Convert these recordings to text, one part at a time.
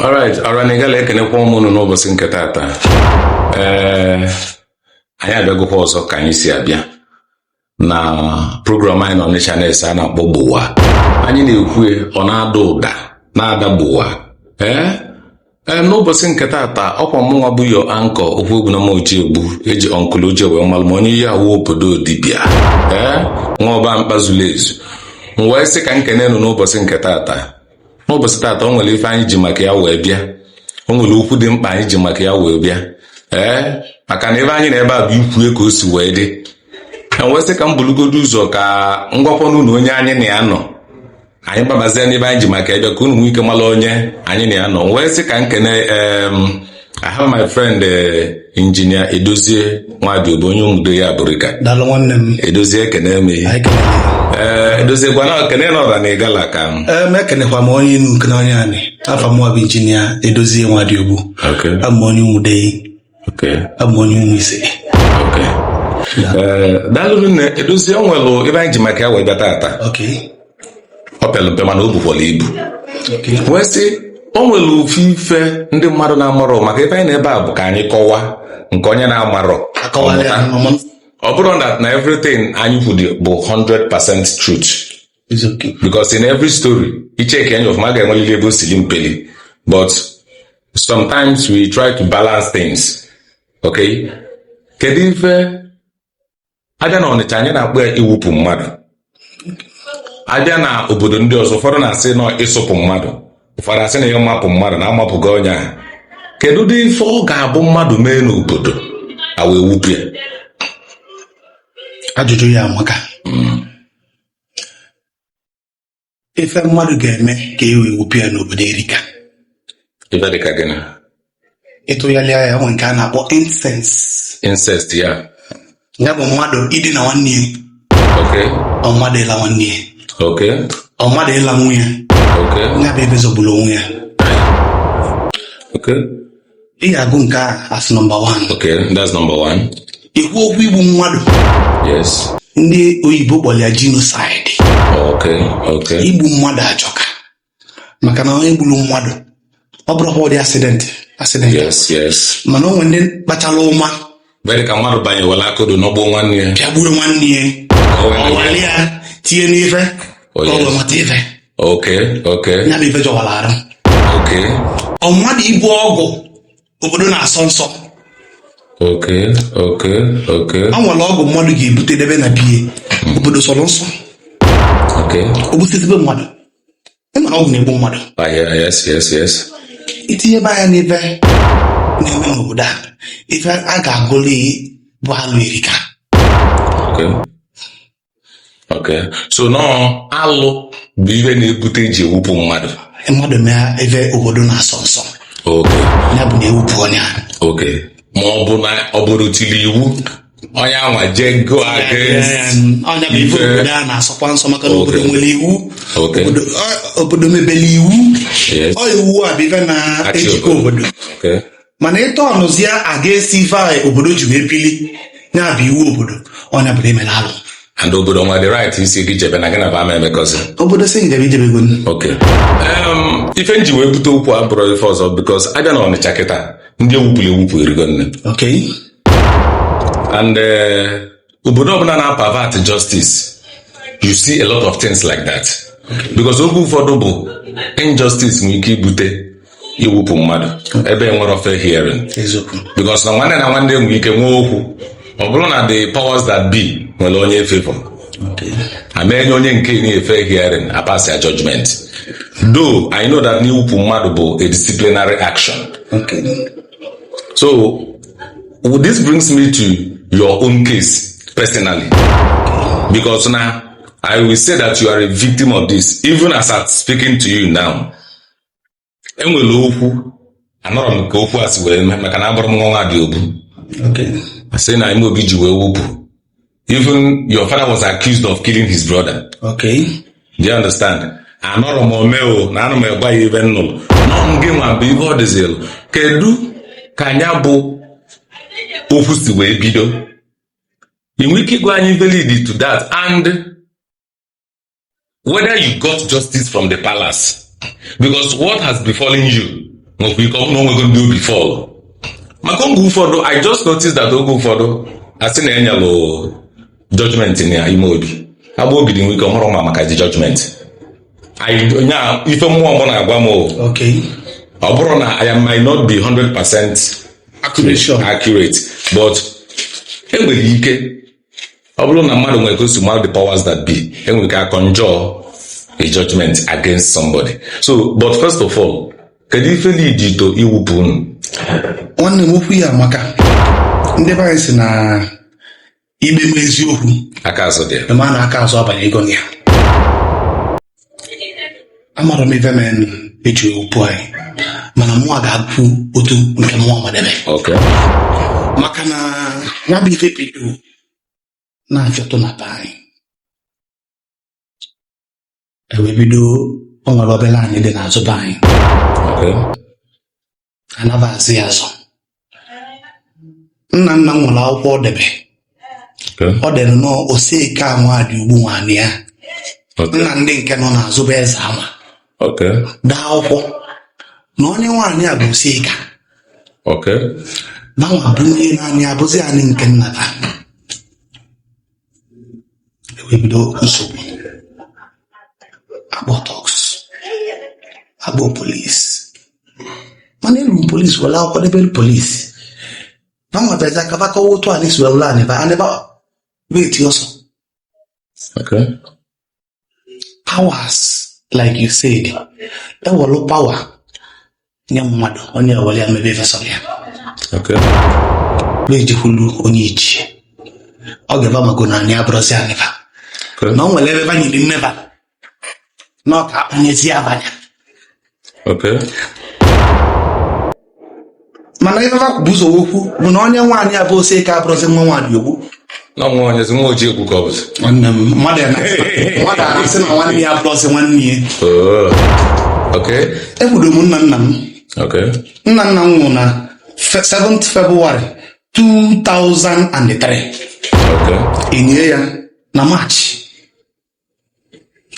All right, Aranigala ekenekwa ụmụnụ n'ụbọchị nke tata. Anyị abịagokwa ọzọ ka anyị si abịa na program anyị nọ n'Ọnịcha na-ese a na-akpọ Gbowaa. Anyị na-ekwu ọ na-ada ụda na-ada Gbowaa. N'ụbọchị nke tata ọkwa mụnwa bụ yo anchor okwu egwu na Ogbu eji Uncle Oje wee malụ ma onye ihe awụ obodo dibịa nwa ọba mkpazulu ezu. Wee sị ka nkene nụ n'ụbọchị nke tata. N'ụbọchị tata o nwere ife anyị ji maka ya wee bịa. O nwere okwu dị mkpa anyị ji maka ya wee bịa. Maka na ebe anyị na-ebe a bụ ikwue ka o si wee dị. Wee sị ka m bulugodo ụzọ ka ngwakwanụ na onye anyị na ya nọ. Anyị gbabazie n'ebe anyị ji maka ebe ka unu nwee ike mara onye anyị na ya nọ. Wee sị ka nkene I have my friend Engr.Edozie Nwadiogbu onye umudo ya Abụrịka. Daalụ nwanne m. Edozie ekene eme. Edozie gwana kene n'ọra na ịgala ka m. Ekenekwa m onye inu nke onye anyị. Afa m bụ Engr.Edozie Nwadiogbu. Okay. Abụ onye umude. Okay. Abụ onye umuse. Okay. Daalụ nne Edozie onwelu ebe anyị ji maka ya wee bịa tata. Okay. Ọ pelu mpe mana o bukwala ibu. Okay. Wee sị o nwere ofu ife ndị mmadụ na-amarọ maka ebe anyị na ebe a bụ ka anyị kọwaa nke onye na-amarọ. Ọ bụrụ na everything anyị kwuru bụ 100% truth. It's okay. Because in every story, icheke any of my ga-enwelili ebe o sili mpeli. But sometimes we try to balance things. Okay? Kedu ife abịa na Ọnịcha anyị na-akpọ ya iwupụ mmadụ. Abịa na obodo ndị ọzọ ụfọdụ na-asị na ịsụpụ mmadụ. Ụfọdụ asị na ya mapụ mmadụ na amapụgo onye ahụ. Kedu ụdị ife ọ ga-abụ mmadụ mee n'obodo a wee wupụ ya? Ajụjụ ya amaka. Ife mmadụ ga-eme ka e wee wupụ ya n'obodo erika. Ife dịka gịnị? Ịtụgharịa ya nwe nke a na-akpọ incest. Incest ya. Ya bụ mmadụ idina nwanne ya. Okay. Ọ mmadụ ịla nwanne ya. Okay. Ọ mmadụ ịla nwunye ya. Okay. Ya bụ ebe zọgburu onwe ya. Okay. Ị ga-agụ nke a as number 1. Okay, that's number 1. Ikwu okwu igbu mmadụ. Yes. Ndị oyibo kpọrọ ya genocide. Okay, okay. Igbu mmadụ ajọka. Maka na onye gburu mmadụ ọ bụrụ ọ dị accident. Yes, yes. Mana o nwere ndị kpachala ụma. Bere ka mmadụ banyewala akodo n'ọgbọ nwanne ya. Pịagbuo nwanne ya. Ọ wale ya tinye n'ife. Oh, Ka ọ yes. wee mata ife. Okay, okay. Ya bụ ife jọwara arụ. Okay. Ọ mmadụ ibu ọgwụ obodo na-asọ nsọ. Okay, okay, okay. Ọ nwere ọgwụ mmadụ ga-ebute debe na biye obodo sọrọ nsọ. Okay. O busitebe mmadụ. Ịmana ọgwụ na-egbu mmadụ. Yes, yes, yes. Itinye ebe anya n'ife na-eme n'obodo a, ife a ga-agụli bụ alụ erika. Okay. Okay. So now alụ bụ ihe na-ebute eji ewupụ mmadụ. Mmadụ mee ebe obodo na-asọ nsọ. Okay. Ya bụ na ewupụ onye a. Okay. Ma ọ bụ na ọ bụrụ tili iwu onye anwa je go against Onye bụ ife obodo a na-asọkwa nsọ maka na obodo nwere iwu. Okay. Obodo mebele iwu. Yes. Ọ iwu a bụ ife na-ejikọ obodo. Okay. Mana ịtọ ọnụzie a ga-esi ife a obodo ji wee pili ya bụ iwu obodo onye bụrụ emere alụ. And obodo nwa the right isi gị jebe na gị na ba ama emekọzi. Obodo sị njebe ijebego. Okay. Ife nji wee bute okwu abụrụ ife ọzọ because abịa na Ọnịcha kịta ndị ewupụrụ ewupụ erigo nne. Okay. And obodo ọbụla na-pervert justice, you see a lot of things like that. Okay. Because okwu ụfọdụ bụ injustice nwere ike ibute iwupụ mmadụ ebe enwere fair hearing. Because na nwanne na nwanne nwere ike nwee okwu ọ bụrụ na the powers that be nwere onye favor. Okay. Amenye onye nke nye fair hearing a pass a judgment. Though I know that iwupụ mmadụ bụ a disciplinary action. Okay. So this brings me to your own case personally. Because now I will say that you are a victim of this even as I'm speaking to you now. Enwere okwu anọrọ m ka okwu asị wee mee maka na abụrụ m nwa Nwadiogbu. Okay. I say na ime obi ji wee wupụ. Even your father was accused of killing his brother. Okay. Do you understand? Anọrọ m omeo na anụ m egba ya ebe nnụrụ. Nọ m gị nwa bụ ihe ọ dịzịlụ. Kedu ka anya bụ okwu si wee bido? I nwere ike ịgwa anyị valid to that and whether you got justice from the palace. Because what has befallen you nwekwa ike ọ bụrụ na onwego ndị obi fọlụ maka oge ụfọdụ I just noticed that oge ụfọdụ asị na enyelụ judgment na ime obi agba obi dị nwike ọhụrụ ma maka the judgment onye ife mmụọ mụ na-agwa m ọ bụrụ na I might not be 100% accurate but enwere ike ọ bụrụ na mmadụ nwere gosi the powers that be enwere ike conjure a judgment against somebody. So but first of all kedu ife lead to iwupu unu? Nwanne m okwu ya maka ndị be anyị si na igbe m eziokwu aka azụ dị eme a na aka azụ abanye ego ya. Amara m ife men eji okwu anyị mana mụ ga-akwu otu nke mụ amadebe. Maka na ya bụ ife bido na-afịọtụ na be anyị ewe bido o nwere obere anyị dị n'azụ be anyị anabazi azụ. Nna nna m nwere akwụkwọ ọdebe ọ dere n'Oseka Nwadiogbu nwanne ya nna ndị nke nọ n'azụ bụ eze ama daa akwụkwọ na onye nwaanyị a bụ Oseka na nwa bụ ihe naanị abụzi anyị nke nnata ewebido nsogbu akpọ tọks akpọ polisi mana elu polisi wala akwụkwọ debere polisi na nwa bịaza ka baka otu anyị si wela anyị ba anyị ba weti ọsọ powers like you said ewelu power nye mmadụ onye ewele ya mebe fesọrọ ya ejihulu onye ichie ọ ga-eba mago na anyị abụrụzi anyị ba na o nwere ebe banyere mmeba na ọ ka onyezi abanya mana ife bụ ụzọ okwu bụ na onye nwaanyị abụ Oseka abụrụzi nwa Nwadiogbu na nwa onye zi nwa Ojiegwu ka ọ bụ nwanne m mmadụ na-asị na nwanne ya abụrụzi nwanne ya. Ekwudo m nna nna m nna nna m nwụrụ na 7th February 2003 enye ya na Maachị.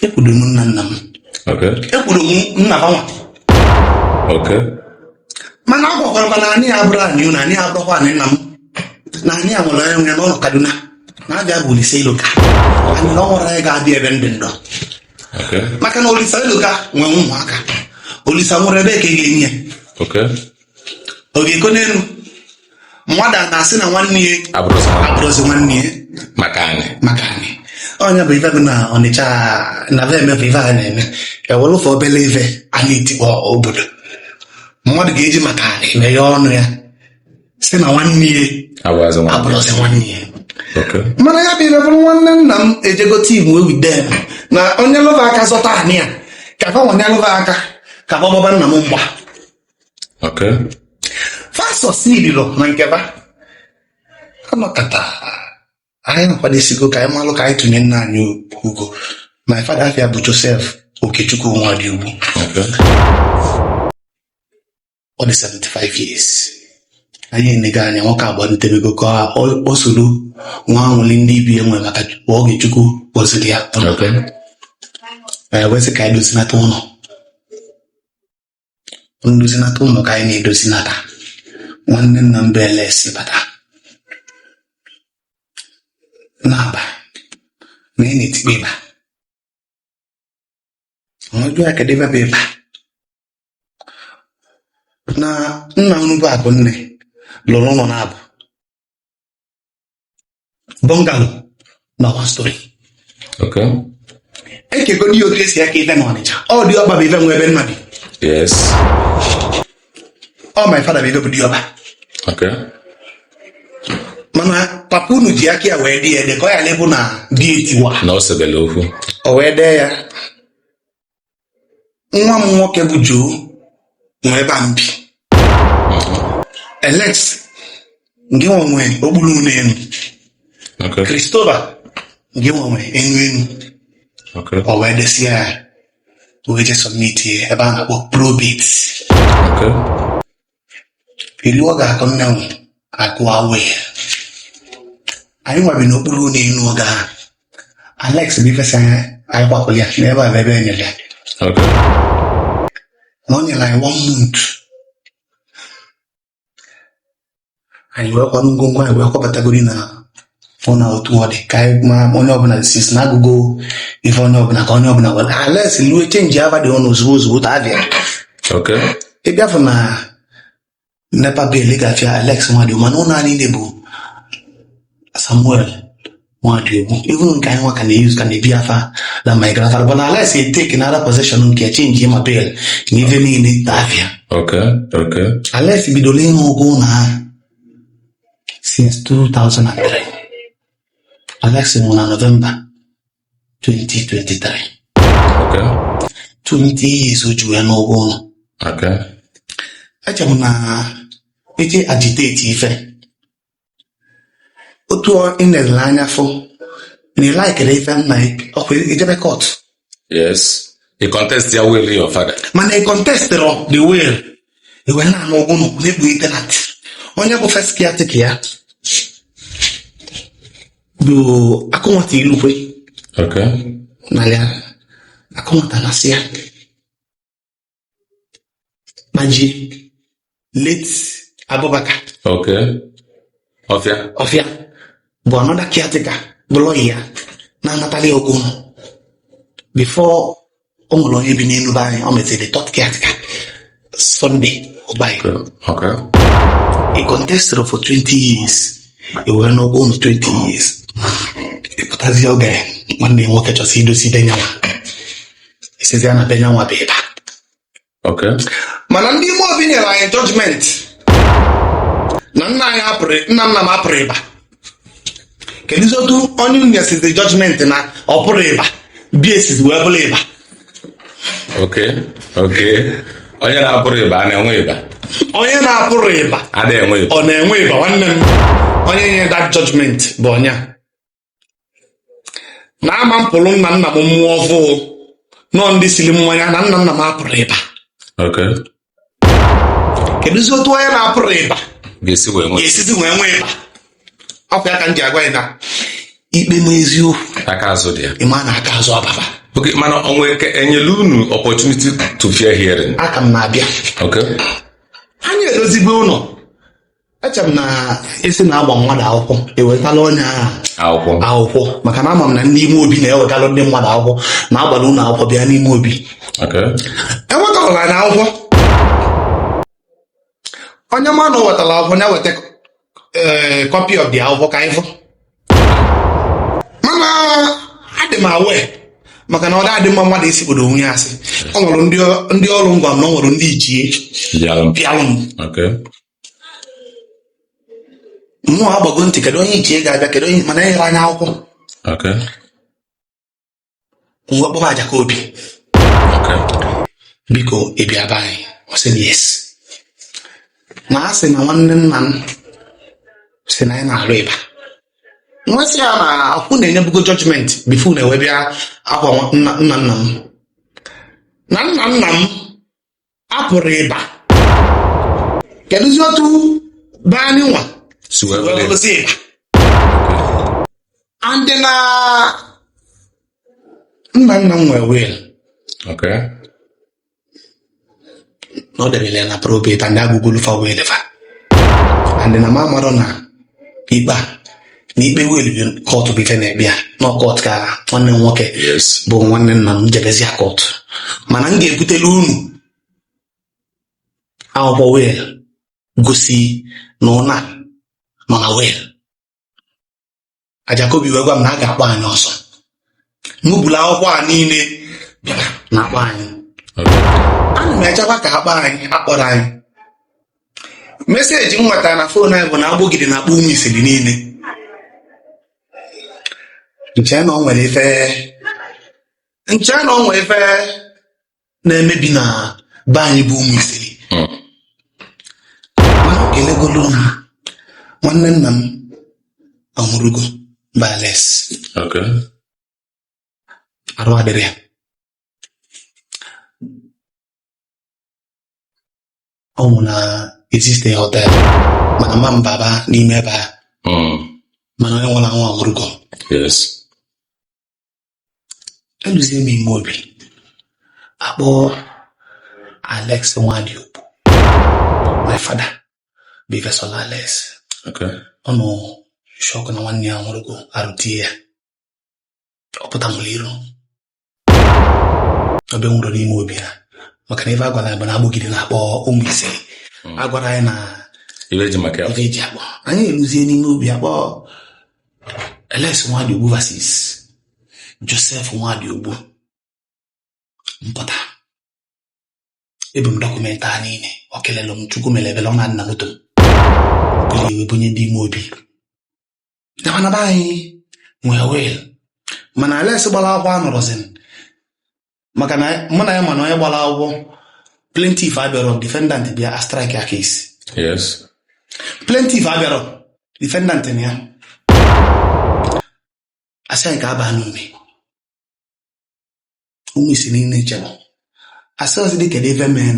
Ekwudo m nna nna m ekwudo m nna banwa mana agwakwara m na anyị abụrụ anyị na anyị abụrụkwa anyị nna m na anyị nwere onye nwe n'ụlọ Kaduna na abịa bụ Olise Iloka anyị na ọ nwere anyị ga-abịa ebe ndị ndọ maka na Olise Iloka nwere ụmụaka Olise nwere ebe ka ị ga-enye ọ ga-eko n'elu mmadụ a na-asị na nwanne ya abụrụzi nwanne ya maka anyị onye bụ ife bụ na Ọnịcha na be eme bụ ife a na-eme ewere ụfọ obele ife a na-etikpọ obodo mmadụ ga-eji maka eme ya ọnụ ya si na nwanne ya abụrụzi nwanne ya. Mana ya bụ ife bụrụ nwanne nna m ejegote igwe ewide na onye lụba aka zọta anyị ya ka fa nwanne lụba aka ka fa gbaba nna m mgba fasọ sililo na nkeba anọkata anyị nakwadesigo ka anyị malụ ka anyị tụnye nna anyị ugo. My father afia bụ Joseph Okechukwu Nwadiogbu ọ dị 75 years. Anyị enega anya nwoke agba ntebego ka o soro nwa anwụli ndị ibi enwe maka Ogechukwu gọziri ya wesị ka anyị dozinata ụlọ ndozinata ụlọ ka anyị na-edozinata nwanne nna m belesi bata n'aba na ị na-etikpe ịba ọjọọ akadebe bụ ịba na nna unu bụ akụ nne lụrụ ụlọ na-abụ bungalow na one story ekego n'ihe otu esi aka ife na Ọnịcha ọ dị ọba bụ ife nwe ebe nna bi my father bụ ife bụ dị ọba mana papa unu ji aka ya wee dị ede ka ọ ya lebụ na dị etiwa na o sebele okwu o wee dee ya nwa m nwoke bụ Joe nwe ebe a mbi Alex nke nwe okpuru n'elu Christopher nke nwe enu o wee desi ya wee je submit ebe a na-akpọ probate ilu ọ ga-akọ nna m akụ awe anyị nwabi n'okpuru n'elu oge ahụ Alex bụ ifesa anyị kwapụrụ ya n'ebe a ebe enyere ya na o nyere anyị 1 month anyị wee kwanụ ngwongwo anyị wee kwọbatagori na ụna otu ọ dị ka anyị ma onye ọbụla si na agụgo ife onye ọbụla ka onye ọbụla were Alex lue chenji ava dị ọnụ ozugbo ta abịa ịbịafụ na nepa bel ị ga-afịa Alex Nwadiogbu mana ụlọ anyị niile bụ Samuel Nwadiogbu even nke anyị nwa ka na-eyuz ka na-ebi afa na my grandfather but Alex take another possession nke chenji ma bel na ife niile ta abịa Alex bidoro ịṅụ ụgwọ ụlọ ha since 2003 Alex nwụrụ na November 2023 20 years o juru ya n'ụgwọ ụlọ eche m na eji agiteti ife otu ị na-ele anya fụ na ịlaikere ife nna ọkwa ijebe court yes ị contest ya will your father mana ị contestịrọ the will iwe na-anụ ụgwọ n'okwu na-ekpu tenant onye bụ first caretaker ya bụ akụnwata ilukwe na ya akụnwata na-asị ya Maji late Abubakar Ọfịa bụ another caretaker bụ lọya ya na-anatali ogun before o nwere onye bi n'elu be anyị o metere third caretaker Sunday Obayi he contested for 20 years e were n'ogo unu 20 years ịpụtazi oge nwanne nwoke chọsi idosi benyanwa isizi ya na benyanwa bụ ịba mana ndị ime obi nyere anyị judgment na nna m apụrụ ịba kedụzi otu onye nyesizi judgment na ọ pụrụ ịba bia esizi wee bụrụ ịba onye na-apụrụ ịba a na-enwe ịba onye na-apụrụ ịba ọ na-enwe ịba nwanne m onye nye that judgment bụ onye na ama mpụrụ nna m mmụọ ọvụụ nọ ndị siri mmanya na nna m apụrụ ịba kedụzi otu onye na-apụrụ ịba ga-esizi wee nwee ịba ọkwa ya ka m ji agwa ya na ikpe m eziokwu aka azụ dị ya ịma na aka azụ ọbaba mana onwe enyela unu opportunity to fair hearing aka m na-abịa anyị edozibe ụlọ eche m na esi na-agba mmadụ akwụkwọ ewetala onye akwụkwọ maka na ama m na ndị ime obi na-ewetala ndị mmadụ akwụkwọ na-agbara ụlọ akwụkwọ bịa n'ime obi ewetala na akwụkwọ onye ma na o wetara akwụkwọ ya weta copy of the akwụkwọ ka anyị fụ mana adị m awe maka na ọ dị mma mmadụ isi obodo onwe ya asị ọ nwere ndị ọrụ ngwa m na ọ nwere ndị ichie bịalụ mmụọ agbago ntị kedu onye ichie ga-abịa kedu onye mana enyere anya akwụkwọ nwe kpọba aja ka obi biko ị bịa be anyị ọ sị yes na asị na nwanne nna m si na anyị na-arụ ịba nwesị ya na akwụ na-enyebugo judgment bifo na-ewe bịa akwa nna m na nna m apụrụ ịba kedụzi otu be anyị nwa wewelụzi ịba andị na nna m nwee wil na ọ debere ya na probate and agụgolu fa welefa andị na ma amarọ na ikpe na ikpe welu kọtụ bụ ife na-ebe ya n'ọkọt ka nwanne m nwoke bụ nwanne nna m jebezi kọtụ mana m ga-ebutela unu akwụkwọ wil gosi na ụna nọ na wil ajakobi wee gwa m na a ga-akpọ anyị ọsọ n'ubula akwụkwọ a niile bịara na-akpọ anyị ana m echekwa ka akpọ anyị akpọrọ anyị meseji m nwetara na fon anyị bụ na agbogide na-akpọ ụmụ isiri niile nche na o nwere ife na-emebi na be anyị bụ ụmụ isiri mana kelegolu na nwanne nna m ọmụrụgo Alex arụ adịrị ya ọ nwụ na existe hotel mana mma m baba n'ime ebe a mana onye nwere anwụ ọmụrụgo eluzie m ime obi akpọ Alex Nwadiogbu my father bụ Alex ọ nọ shọkụ na nwanne ya nwụrụgo arụtie ya ọ pụta nwere iru obe nwụrụ n'ime obi ha maka na ife agwara ya bụ na agbụgide na-akpọ ụmụ ise agwara ya na ife eji akpọ anyị eluzie n'ime obi akpọ Ls Nwadiogbu versus Joseph Nwadiogbu mpụta ebu m dọkụmentị a niile ọ kelelu m chukwu mere ebele ọ na nna moto bụrụ iwe bunye ndị ime obi nabanaba anyị nwee wel mana Ls gbara akwụkwọ anọrọzin maka na mụ na ya mana onye gbara akwụkwọ plaintiff abịarọ defendant bịa strike ya case plaintiff abịarọ defendant na ya asị anyị ka aba n'ume ụmụ isi niile chere asị ọzọ dị kedu ebe men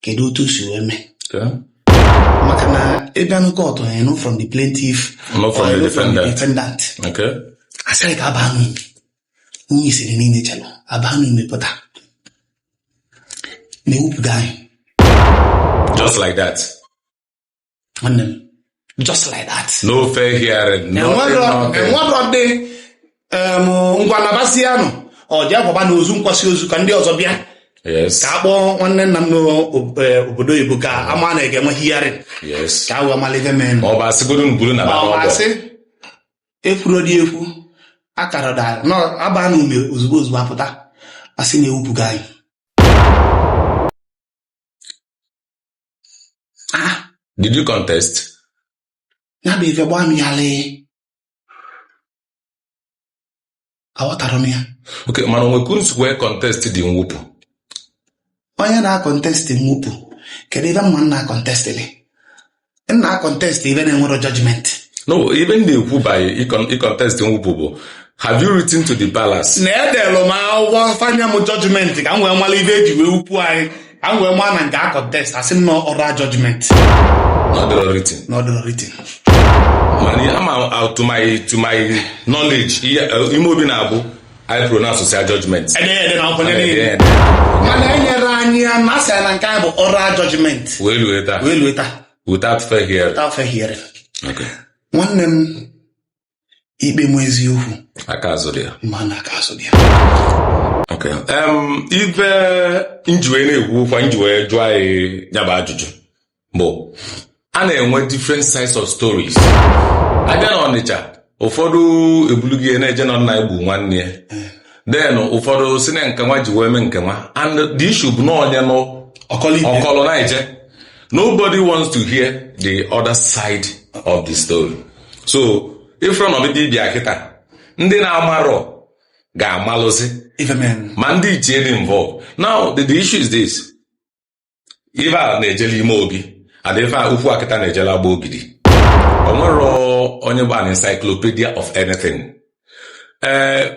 kedu otu si wee mee maka na ịbịa n'kọtụ ya from the plaintiff from the defendant asị anyị ka aba n'ume ụmụ isi niile chere aba n'ume pụta na-ewupụga anyị just like that nwanne m just like that no fair hearing enwedọ dị ngwa nabasianụ ọ ji akwaba na ozu nkwasị ozu ka ndị ọzọ bịa ka akpọọ nwanne nna m n'obodo oyibo ka ama na-ege enwe hearing ka a wee malite men ọ bụ asịgodo ngwuru na asị ekwuro dị ekwu akara da aba na ume ozugbo ozugbo apụta asị na-ewupụga anyị did you contest? Ya bụ ife gbaa m ya lee aghọtara m ya okay mana onwekwu nsogbu contest dị mwụpụ onye na-akọntest mwụpụ kedu ebe mma na-akọntestili na-akọntest ebe na-enwero judgment no even na-ekwu by contest mwụpụ bụ have you written to the palace na edelụ m akwụkwọ fanya m judgment ka m wee mara ibe eji wee wupụ anyị ka m wee maa na nke a contest asị m na ọra judgment not written mana ama to my knowledge ime obi na-abụ I pronounce social judgment mana enyere anyị ya na asị na nke anyị bụ oral judgment wee lue taa without fair hearing nwanne m ikpe m eziokwu aka azụ dị ya mana aka azụ dị ya ibe njiwe na-ekwu kwa njiwe jụọ anyị ya bụ ajụjụ bụ a na-enwe different sides of stories abịa na Ọnịcha ụfọdụ ebulugie na-eje na nna egbu nwanne ya then ụfọdụ si na nke nwa ji wee mee nke nwa and the issue bụ na onye nọ ọkọlọ na-eje nobody wants to hear the other side of the story so ifrọm ọbịbịa ịbịa kịta ndị na-amarọ ga-amalụzi ma ndị ichie dị involved now the issue is this ife a na-ejele ime obi adịfe ukwu akịta na-ejela agba ogidi o nwere onye bụ an encyclopedia of anything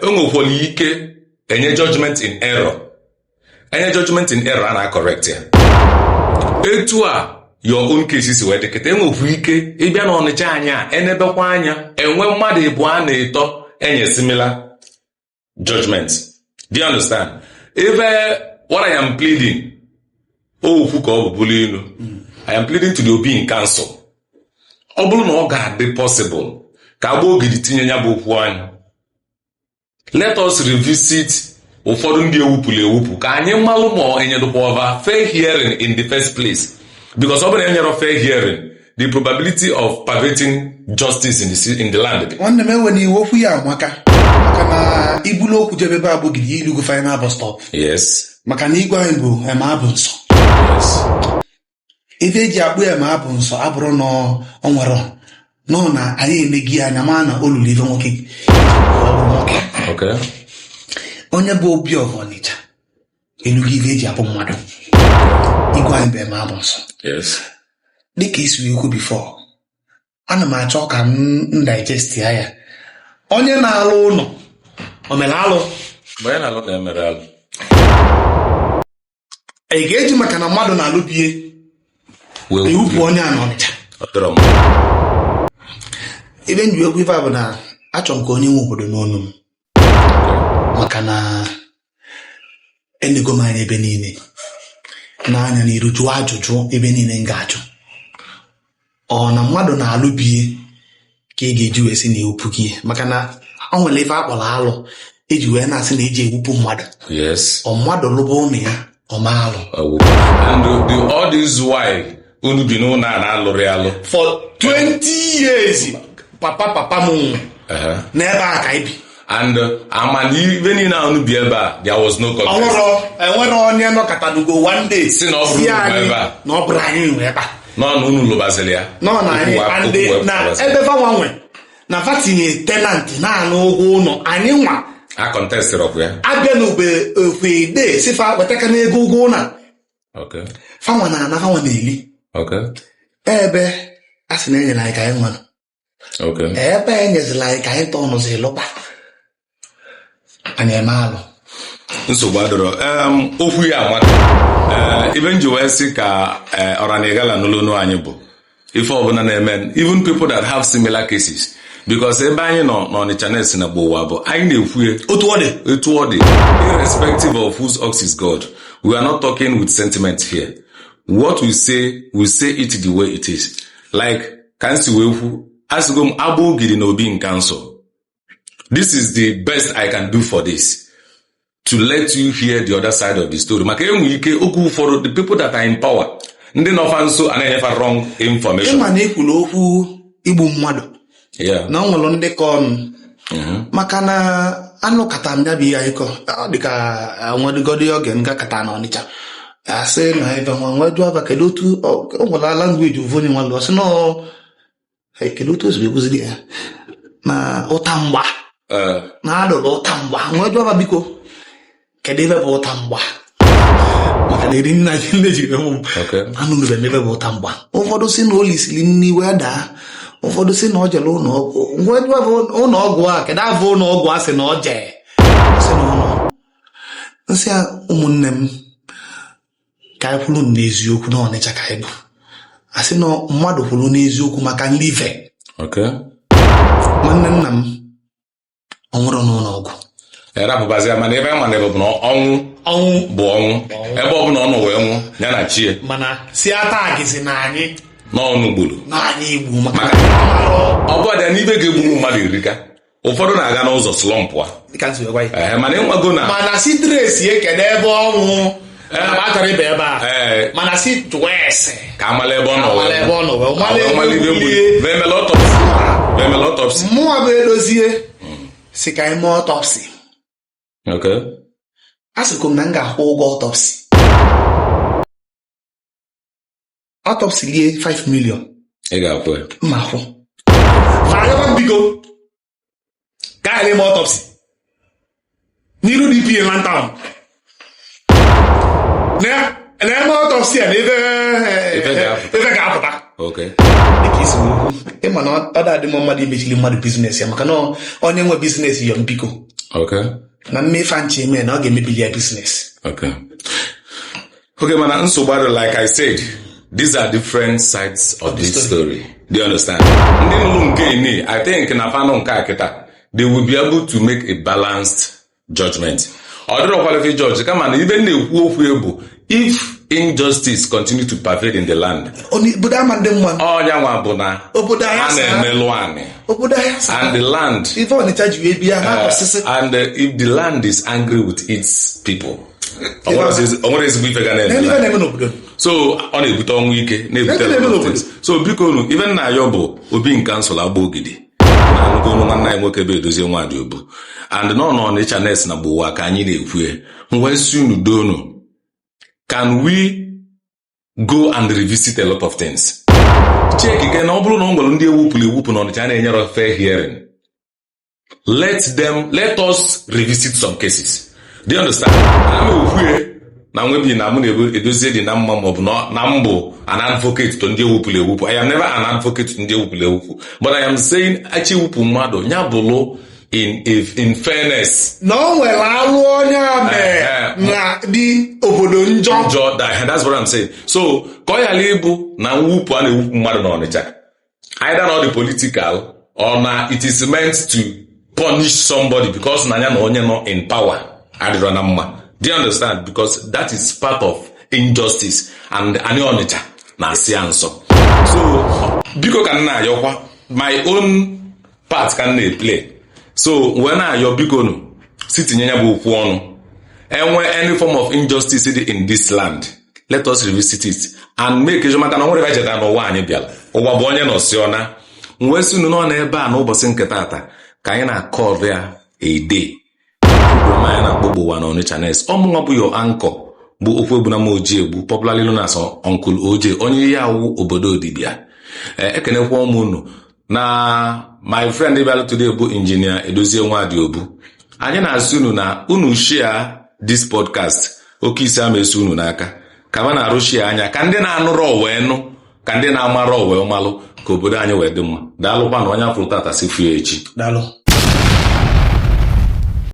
enwekwala ike enye judgment in error a na-correct ya etu a your own case si wee dịkịta enwekwa ike ịbịa na Ọnịcha anyị a enebekwa anya enwe mmadụ ịbụ a na-eto enye similar judgment. Do you understand? If what I am pleading okwu ka ọ bụ bụlụ ilu I am pleading to the Obi in council ọ bụrụ na ọ ga-adị possible ka agba ogidi tinye ya bụ okwu anyị let us revisit ụfọdụ ndị ewupụrụ ewupụ ka anyị malụ ma enyedụkwa over fair hearing in the first place because ọ bụrụ na enyere fair hearing the probability of perverting justice in the land. Nwanne m enwe n'iwu okwu ya maka na ibulu okwu jebe ebe agbogidi ilugo final bus stop. Yes. Maka na igwe anyị bụ ema abụ nsọ. Yes. Ife eji akpụ ema abụ nsọ abụrụ na ọ nwere nọ na anyị emegi anya ma na olulu ife nwoke. Okay. Onye bụ Obi of Ọnịcha elugo ife eji akpụ mmadụ. Igwe anyị bụ ema abụ nsọ. Yes. Dịka isi ekwu before ana m achọ ka m digest ya onye na-alụ ụlọ o mere alụ mgbe ya na-alụ na-emere alụ ị ga-eji maka na mmadụ na-alụ bie ewupụ onye a n'Ọnịcha ebe nji ekwu ife a bụ na achọ m ka onye nwe obodo n'ọnụ m maka na enego m anya ebe niile n'anya n'iru jụọ ajụjụ ebe niile m ga-ajụ ọ na mmadụ na-alụbie ka ị ga-eji wee sị na ewupụ gị, maka na ọ nwere ife akpọrọ alụ eji wee na-asị na eji ewupụ mmadụ. Yes. Ọ mmadụ lụba ụmụ ya ọ ma alụ. And all this while unu bi n'ụlọ a na-alụrị alụ For 20 years papa m n'ebe a ka ibi. and amana ibe niile a unu bi ebe a there was no contest. Enwere onye nọkọtanugo one day si na ọ bụrụ ebe a na ọ bụrụ anyị nwe ebe a nọ na unu lụbazili ya nọ na anyị na ebe fanwa nwe na fatinye tenant na-anụ ụgwọ ụlọ anyị nwa a contestịrị ọkụ ya abịa n'ogbe okwede sifa wetaka n'ego ụgwọ ụlọ fanwa na-ana fanwa na-eli ebe a sị na enyere anyị ka anyị nwanụ ebe enyezila anyị ka anyị tọnụzi lụba anyị eme alụ. nsogbu adọrọ okwu ya amaka ibe nji wee sị ka ọranigala n'ụlọnụ anyị bụ ife ọbụla na-eme even people that have similar cases because ebe anyị nọ n'Ọnịcha na-esi na Gbowaa bụ anyị na-ekwu etu ọ dị irrespective of whose ox is God. We are not talking with sentiment here. What we say it the way it is. Like kansi wefu asịgo m agba ogiri na obi nke nsọ. This is the best I can do for this, to let you hear the other side of the story. Maka enwe ike okwu ụfọdụ the people that are in power ndị nọfa nso anaghịfa wrong information. Ịma na ekwuru okwu igbu mmadụ na ọ nwere ndị ka ọnụ maka na anụ kata mbịa bụ ihe ịkọ dịka nwedịgodi oge nga kata na Ọnịcha asị na ebe nweju aba kedu otu o nwere langweji uvonye nwa lụọ sị na kedu otu ozugbo ekwuziri ya na ụta mgba na adụrụ ụta mgba nweju aba biko kedu ebe bụ ụta mgba maka na eri nna gị nne jiri ụmụ anụ mebe ebe bụ ụta mgba. Ụfọdụ si na olisiri nni wee daa, ụfọdụ si na ọ jere ụlọọgwụ ụlọọgwụ a kedu avụ ụlọọgwụ a sị na ọ jee sị na ụlọ nsị a ụmụnne m ka anyị kwuru n'eziokwu na Ọnịcha ka anyị bụ asị na mmadụ kwuru n'eziokwu maka nlive nwanne nna m ọ nwụrụ n'ụlọọgwụ rapụbazia mana ebe ama na ebe bụ na ọnwụ bụ ọnwụ ebe ọ bụla ọ nọ wee nwụ ya na chie mana si ata gịzi na anyị n'ọnụ gburu n'anya igbu maka ọ bụ ọdịa n'ibe ga-egbu mmadụ erika ụfọdụ na-aga n'ụzọ slọmpụ a mana ịnwago na mana si dresi ekede ebe ọnwụ achọrọ ibe ebe a mana si jụwa ese ka amala ebe ọ nọ wee mmụọ bụ Edozie si ka anyị mee ọtọpsi. A sịkwa m na m ga-akwụ ụgwọ ọtọpsi lie 5 million ị ga-akwụ ya mma akwụ farịwa biko ka anyị mee ọtọpsi n'iru DPA Lantown na-eme ọtọpsi a na ebe ga-apụta dịka isi ịma na ọ da-adị mma mmadụ imechili mmadụ biznes ya maka na onye nwe biznes yọ mbiko na mmefe nche eme na ọ ga-emebili ya biznes. Okay, mana nsogbu adị like I said, these are different sides of this story. Do you understand? Ndị nụrụ nke ini, I think na fanụ nke a kịta, they will be able to make a balanced judgment. Ọ dịrọ qualify judge kama na ibe na-ekwu okwu ebu if injustice continue to pervade in the land. Ọnya nwa bụ na a na-emelụ anị and the land and if the land is angry with its people o nwere ezigbo ife ga na-eme so ọ na-ebute ọnwụ ike na-ebute so biko nu ibe nna ya bụ obi nke nsụl agba ogidi na nnukwu nwanne anyị nwoke bụ Edozie Nwadiogbu and nọ n'Ọnịcha na-esi na Gbowaa ka anyị na-ekwu wee si unu donu. Can we go and revisit a lot of things? Check again, ọ bụrụ na ọ nwere ndị ewupụ n'Ọnịcha na-enyere fair hearing. Let us revisit some cases. Do you understand? Na nwebi na mụ na-edozie dị na mma maọbụ na mbụ an advocate to ndị ewupụ. I am never an advocate to ndị ewupụ. But I am saying achi ewupụ mmadụ nya bụlụ in fairness. Na o nwere alụ onye ame na dị obodo njọ. That's what I'm saying. So ka ọ yala ịbụ na mwupụ a na-ewupụ mmadụ n'Ọnịcha, either not the political or na it is meant to punish somebody because na ya na onye nọ in power adịrọ na mma. Do you understand? Because that is part of injustice and anyị Ọnịcha na-asị ya nsọ. So biko ka m na-ayọkwa my own part ka m na-eplay. So wee na-ayọ biko nụ si tinye ya bụ okwu ọnụ. Enwe any form of injustice dị in this land, let us revisit it and make sure maka na nwere ebe jeta n'ụwa anyị bịara. Ụwa bụ onye nọsiọna. Wee si nụ nọ n'ebe a n'ụbọchị nke taata ka anyị na-akọ ya ede. Anyị na-akpọ Gbowaa na Onitsha Next. Ọmụnwa bụ your anchor bụ Engr.Edozie, popularly known as Uncle OJ, onye ihe awụ obodo Odibia. Ekenekwa ụmụnụ na my friend bịara today bụ Engr.Edozie Nwadiogbu. Anyị na-asị unu na unu share this podcast oke isi ama esi unu n'aka ka ma na-arụ share anya ka ndị na-anụrụ wee nụ, ka ndị na-amara wee malụ, ka obodo anyị wee dị mma. Daalụkwa na onye afụrụ tata si fie echi. Daalụ.